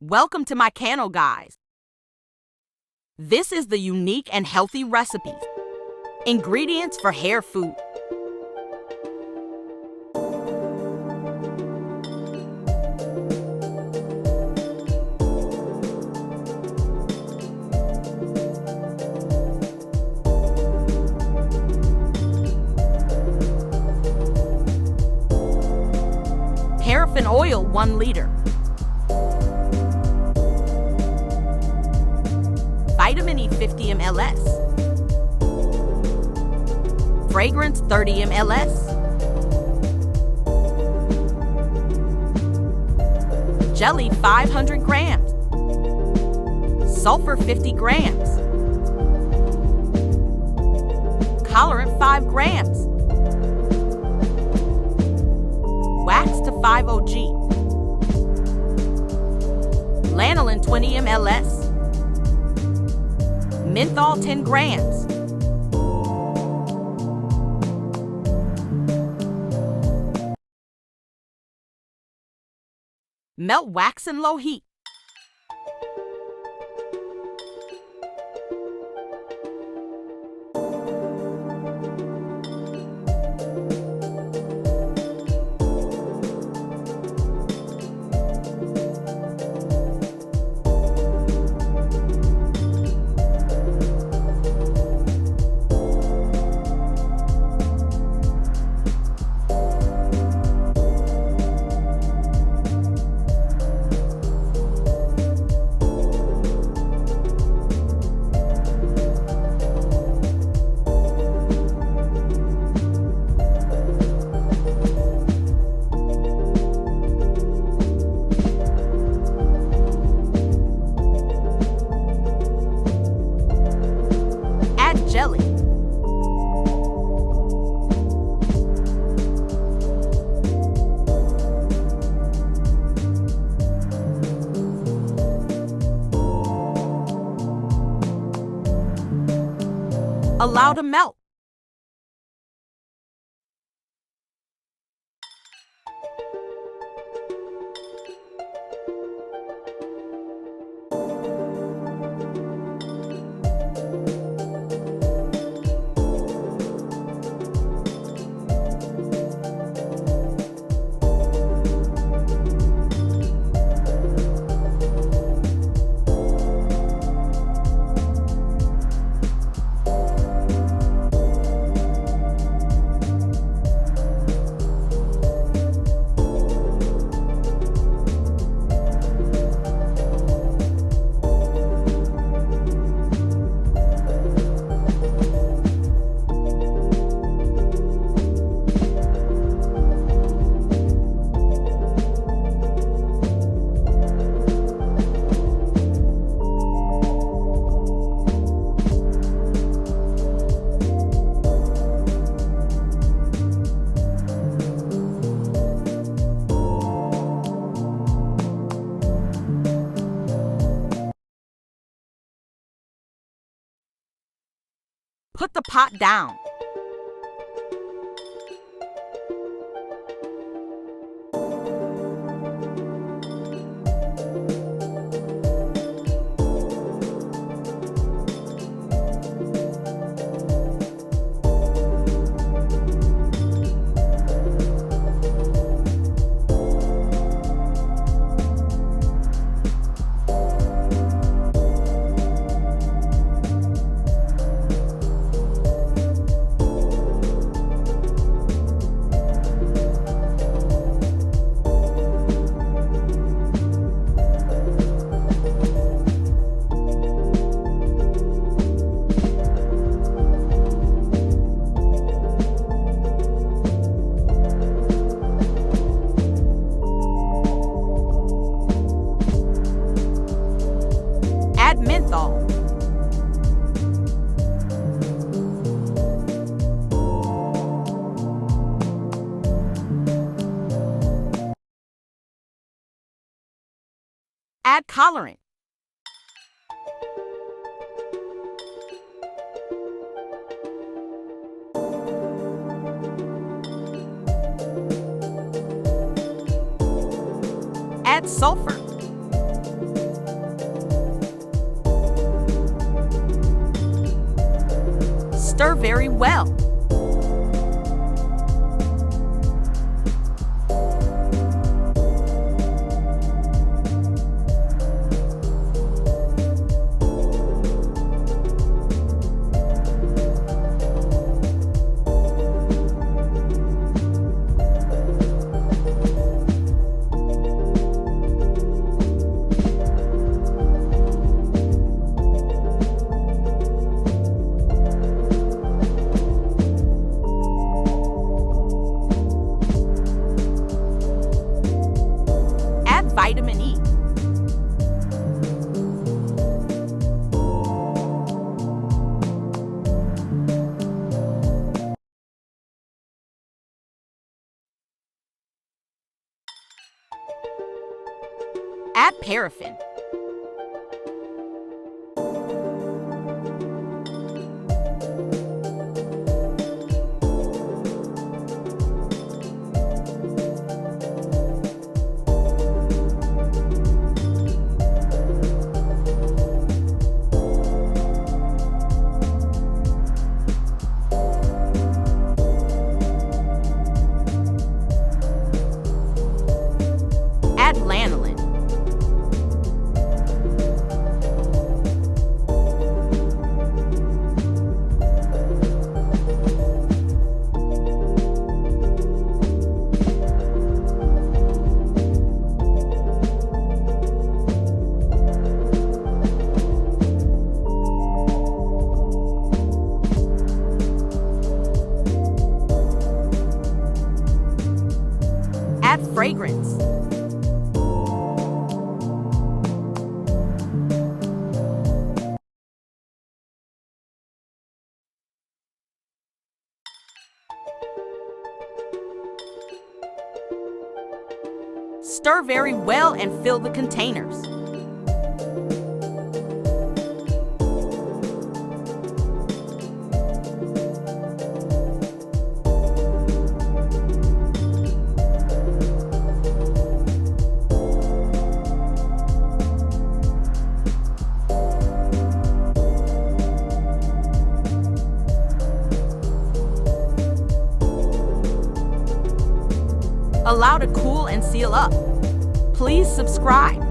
Welcome to my channel, guys. This is the unique and healthy recipes. Ingredients for hair food. Paraffin oil, 1 liter. Vitamin E, 50 ml. Fragrance, 30 ml. Jelly, 500 grams. Sulfur, 50 grams. Colorant, 5 grams. Wax to 5-OG. Lanolin, 20 ml. Menthol, 10 grams. Melt wax in low heat. Jelly. Allow to melt. Put the pot down. Add menthol. Add colorant. Add sulfur. Stir very well. Vitamin E. Add paraffin. Add lanolin. Add fragrance. Stir very well and fill the containers. Allow to cool and seal up. Please subscribe.